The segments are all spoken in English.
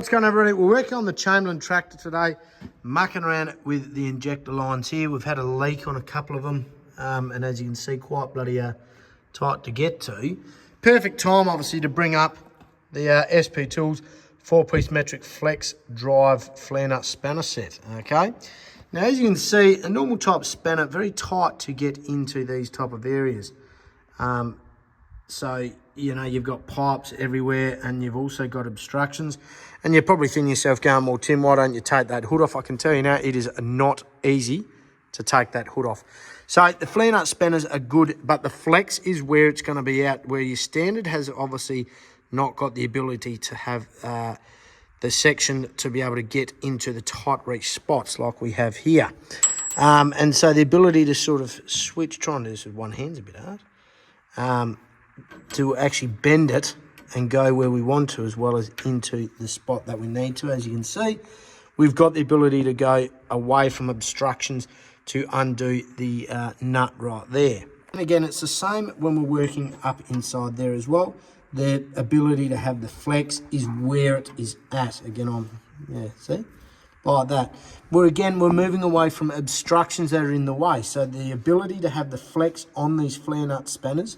What's going on, everybody? We're working on the Chamberlain tractor today, mucking around with the injector lines here. We've had a leak on a couple of them, and as you can see, quite bloody tight to get to. Perfect time, obviously, to bring up the SP Tools 4-piece metric flex drive flare nut spanner set, okay? Now, as you can see, a normal type spanner, very tight to get into these type of areas. So, you know, you've got pipes everywhere and you've also got obstructions. And you're probably thinking to yourself, going, well, Tim, why don't you take that hood off? I can tell you now, it is not easy to take that hood off. So the flare nut spanners are good, but the flex is where it's going to be at, where your standard has obviously not got the ability to have the section to be able to get into the tight reach spots like we have here. And so the ability to sort of switch, trying to do this with one hand's a bit hard. To actually bend it and go where we want to, as well as into the spot that we need to. As you can see, we've got the ability to go away from obstructions to undo the nut right there. And again, it's the same when we're working up inside there as well. The ability to have the flex is where it is at. Again, see? Like that. We're moving away from obstructions that are in the way. So the ability to have the flex on these flare nut spanners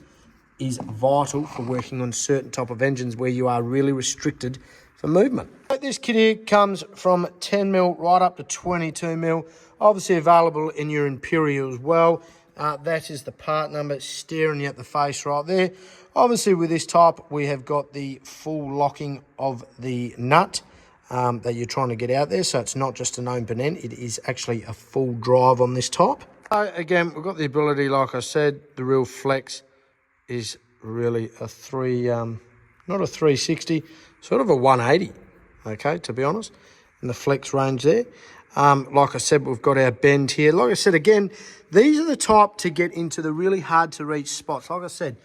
is vital for working on certain type of engines where you are really restricted for movement. This kit here comes from 10mm right up to 22mm, obviously available in your Imperial as well. That is the part number staring you at the face right there. Obviously with this type, we have got the full locking of the nut that you're trying to get out there. So it's not just an open end, it is actually a full drive on this type. Again, we've got the ability, like I said, the real flex is really a not a 360, sort of a 180, okay, to be honest, in the flex range there. Like I said, we've got our bend here. Like I said, again, these are the type to get into the really hard to reach spots. Like I said,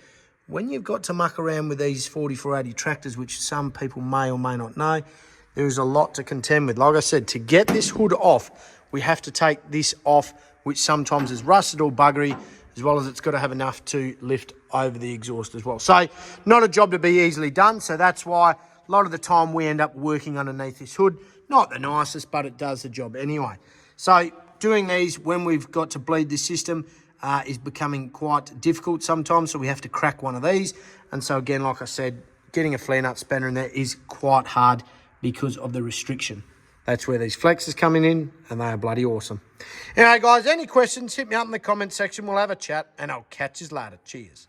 when you've got to muck around with these 4480 tractors, which some people may or may not know, there is a lot to contend with. Like I said, to get this hood off, we have to take this off, which sometimes is rusted or buggery, as well as it's got to have enough to lift over the exhaust as well. So not a job to be easily done. So that's why a lot of the time we end up working underneath this hood. Not the nicest, but it does the job anyway. So doing these when we've got to bleed the system is becoming quite difficult sometimes. So we have to crack one of these. And so again, like I said, getting a flare nut spanner in there is quite hard because of the restriction. That's where these flexes coming in, and they are bloody awesome. Anyway, guys, any questions, hit me up in the comment section. We'll have a chat, and I'll catch you later. Cheers.